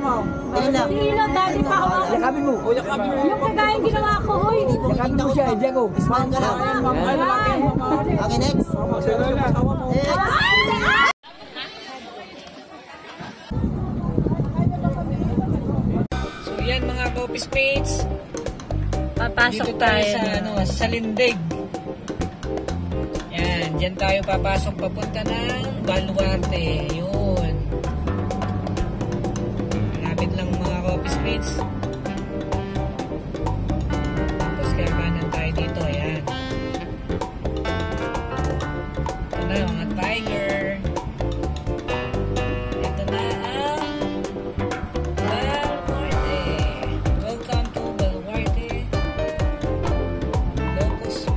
mo. Ayun lang. Sino, dati pa ako. Yakapin mo. O, yakapin mo. Yung kagaya ginawa ko, hoy. Yakapin mo siya, Diego. Smile ka lang. Okay, next. So yan mga Coffee Mates. Papasok Dito tayo sa Lindig. Yan, dyan tayo papasok papunta ng Baluarte. Yun. Malapit lang mga Coffee Mates. Tapos kakanan tayo dito. Ayan. Ito na mga tiger. Ito na ang Baluarte. Welcome to Baluarte. Locos.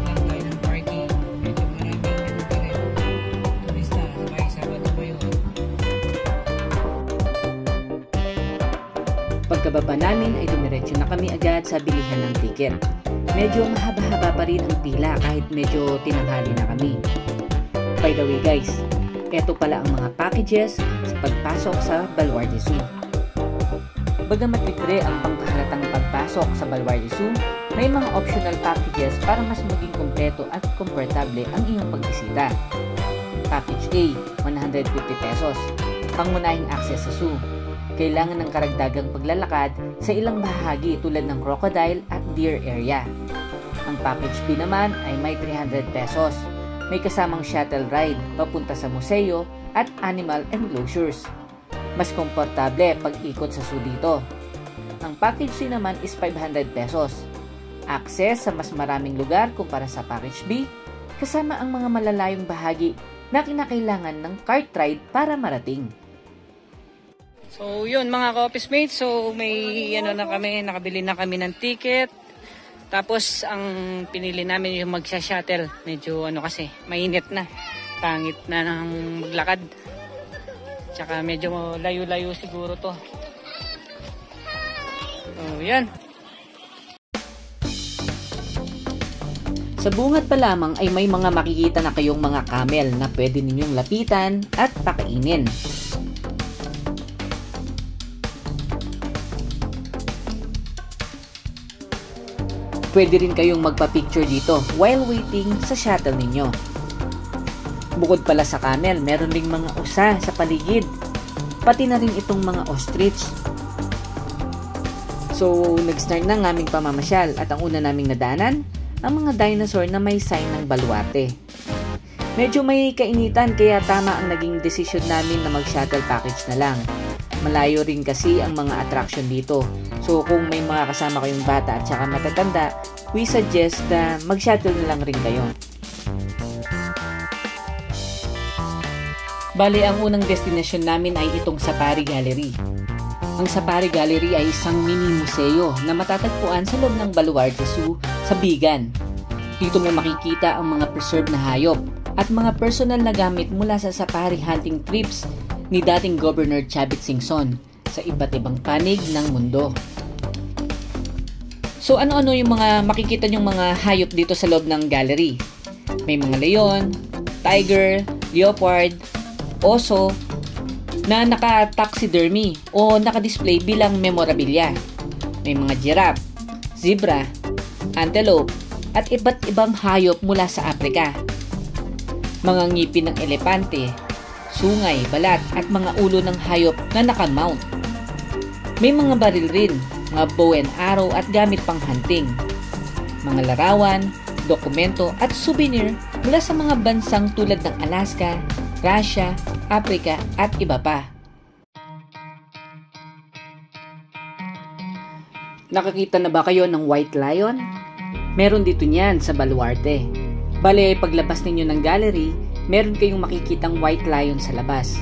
Lang tayo ng parking. Medyo maraming ano pa rin. Turista. Sabay Sabado ba yun? Pagkababa namin ay dumiretso na kami agad sa bilihan ng ticket. Medyo mahaba-haba pa rin ang pila kahit medyo tinanghali na kami. By the way guys, eto pala ang mga packages sa pagpasok sa Baluarte Zoo. Bagamat libre ang pangkahalatang pagpasok sa Baluarte Zoo, may mga optional packages para mas maging kompleto at komportable ang iyong pagbisita. Package A, 150 pesos. Pangunahing access sa zoo. Kailangan ng karagdagang paglalakad sa ilang bahagi tulad ng crocodile at deer area. Ang package B naman ay may 300 pesos. May kasamang shuttle ride papunta sa museo at animal enclosures. Mas komportable pag ikot sa zoo dito. Ang package C naman is 500 pesos. Access sa mas maraming lugar kumpara sa package B, kasama ang mga malalayong bahagi na kinakailangan ng cart ride para marating. So yun mga Coffee Mates, so may ano na kami, nakabili na kami ng ticket. Tapos ang pinili namin yung magsha-shuttle. Medyo ano kasi, mainit na. Pangit na ng maglakad. Tsaka medyo layo-layo siguro to. So yan. Sa bungad pa lamang ay may mga makikita na kayong mga camel na pwede ninyong lapitan at pakainin. Pwede rin kayong magpa-picture dito while waiting sa shuttle ninyo. Bukod pala sa camel, meron ring mga usa sa paligid. Pati na rin itong mga ostrich. So, nag-start na ng aming pamamasyal at ang una naming nadaanan, ang mga dinosaur na may sign ng Baluarte. Medyo may kainitan kaya tama ang naging desisyon namin na mag-shuttle package na lang. Malayo rin kasi ang mga attraction dito. So kung may mga kasama kayong bata at saka matatanda, we suggest na mag-shuttle na lang rin kayo. Bale, ang unang destination namin ay itong Safari Gallery. Ang Safari Gallery ay isang mini museo na matatagpuan sa loob ng Baluarte Zoo sa Bigan. Dito mo makikita ang mga preserved na hayop at mga personal na gamit mula sa safari hunting trips ni dating Governor Chavit Singson sa iba't ibang panig ng mundo. So ano-ano yung mga makikita nyong mga hayop dito sa loob ng gallery? May mga leon, tiger, leopard, oso na naka-taxidermy o naka-display bilang memorabilia. May mga giraffe, zebra, antelope at iba't ibang hayop mula sa Africa. Mga ngipin ng elepante, sungay, balat at mga ulo ng hayop na naka-mount. May mga baril rin, mga bow and arrow at gamit pang hunting. Mga larawan, dokumento at souvenir mula sa mga bansang tulad ng Alaska, Russia, Africa at iba pa. Nakakita na ba kayo ng white lion? Meron dito niyan sa Baluarte. Bale, paglabas ninyo ng gallery, meron kayong makikitang white lion sa labas.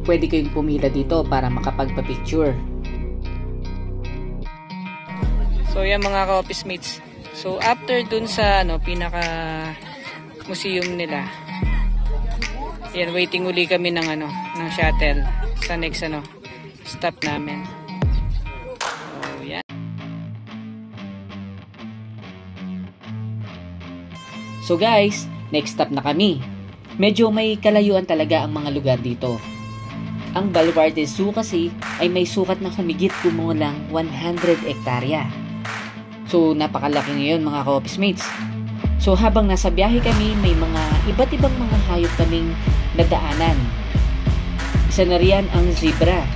Pwede kayong pumila dito para makapagpa-picture. So yan mga Coffee Mates. So after dun sa pinaka museum nila, yan, waiting uli kami ng ng shuttle sa next stop namin. So yan. So guys, next stop na kami. Medyo may kalayuan talaga ang mga lugar dito. Ang Baluarte Zoo kasi ay may sukat na humigit kumulang 100 hektarya. So napakalaki ngayon mga ka-office mates. So habang nasa biyahe kami, may mga iba't ibang mga hayop kaming nadaanan. Isa na riyan ang zebra.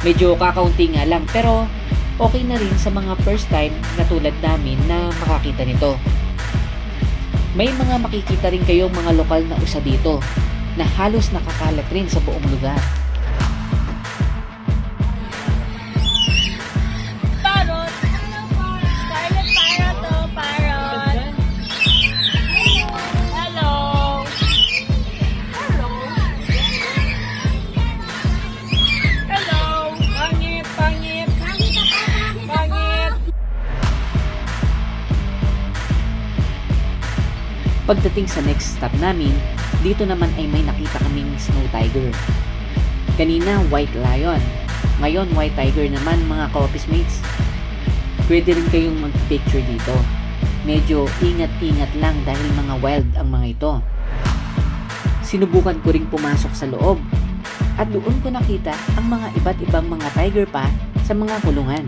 Medyo kakaunti nga lang pero okay na rin sa mga first time na tulad namin na makakita nito. May mga makikita rin kayong mga lokal na usa dito na halos nakakalat rin sa buong lugar. Parrot. Scarlet parrot to, parrot. Hello. Hello. Hello. Pangit, pangit. Pangit. Pagdating sa next stop namin, dito naman ay may nakita kaming snow tiger. Kanina white lion, ngayon white tiger naman mga ka-office mates. Pwede rin kayong mag-picture dito. Medyo ingat-ingat lang dahil mga wild ang mga ito. Sinubukan ko ring pumasok sa loob at doon ko nakita ang mga iba't ibang mga tiger pa sa mga kulungan.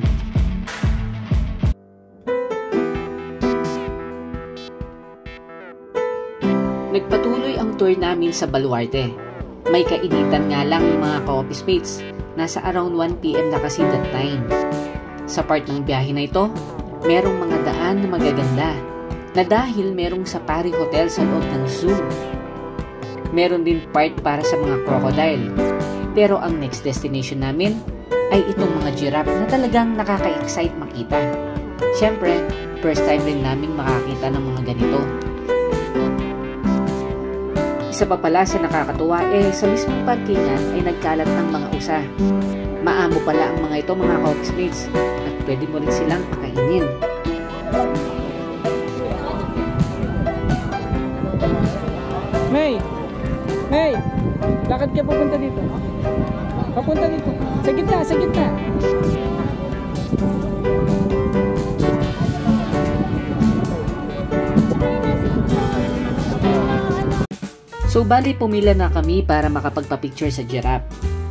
Nagpatuloy ang tour namin sa Baluarte. May kainitan nga lang mga ka-office mates. Nasa around 1 PM na kasi that time. Sa part ng biyahe na ito, merong mga daan na magaganda na dahil merong safari hotel sa loob ng zoo. Meron din part para sa mga crocodile. Pero ang next destination namin ay itong mga giraffe na talagang nakaka-excite makita. Siyempre, first time rin namin makakita ng mga ganito. Isa pa pala sa nakakatuwa sa mismong parkingan ay nagkalat ng mga usa. Maamo pala ang mga ito mga ka-office mates at pwede mo rin silang pakainin. May! May! Lakad ka papunta dito. Papunta dito. Sa gitna, sa gitna. So bali pumila na kami para makapagpa-picture sa giraffe.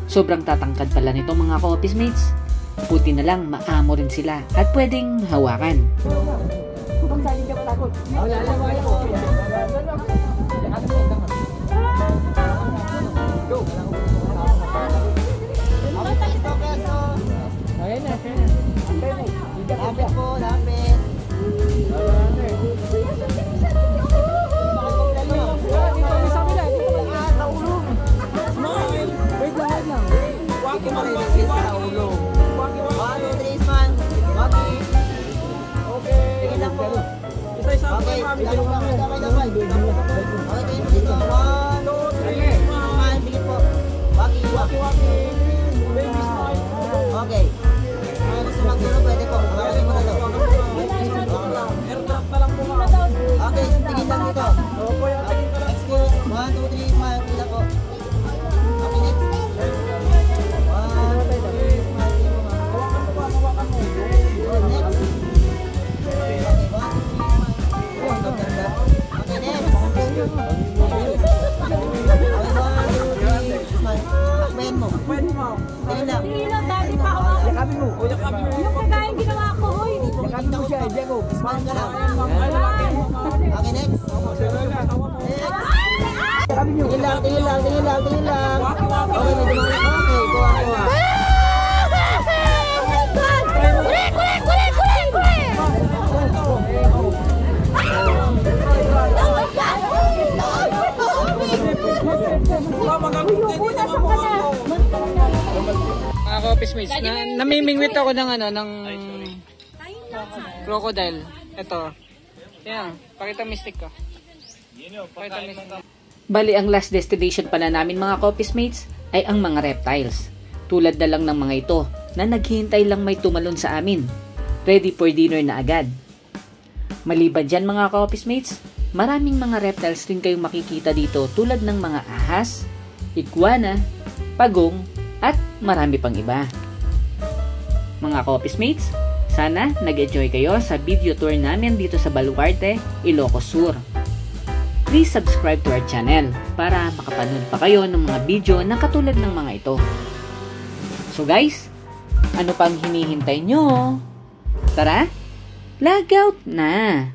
Sobrang tatangkad pala nito mga ka-office mates. Buti na lang maamo rin sila at pwedeng hawakan. Lapit po, lapit. Okay. Gusto magsulo, pwede po. Maraming mo na to. Okay, tingin lang dito. Excuse. 1, 2, 3, smile. Pila po. Okay, next. 1, 2, 3, smile. Next. Okay, 1, 2, 3, smile. Okay, next. Akbayan mo. Tingin lang. Tingin lang, daddy pa ako. Yakapin mo. Yung kagaya ginawa ko, hoy. Yakapin mo siya. Diego, smile ka lang. Okay, next. Tingin lang, tingin lang, tingin lang, tingin lang. Okay, medyo mga. Okay, kuha, kuha. Mga ka-office mates, namimingwit ako ng ng crocodile. Ito. Yan, pakita mystic ko. Pakita mystic. Bali ang last destination pala namin mga ka-office mates ay ang mga reptiles. Tulad na lang ng mga ito na naghihintay lang may tumalon sa amin. Ready for dinner na agad. Maliban dyan mga ka-office mates, maraming mga reptiles rin kayong makikita dito tulad ng mga ahas, iguana, pagong, at marami pang iba. Mga ka-office mates, sana nag-enjoy kayo sa video tour namin dito sa Baluarte, Ilocos Sur. please subscribe to our channel para makapanood pa kayo ng mga video na katulad ng mga ito. So guys, ano pang hinihintay nyo? Tara, log out na!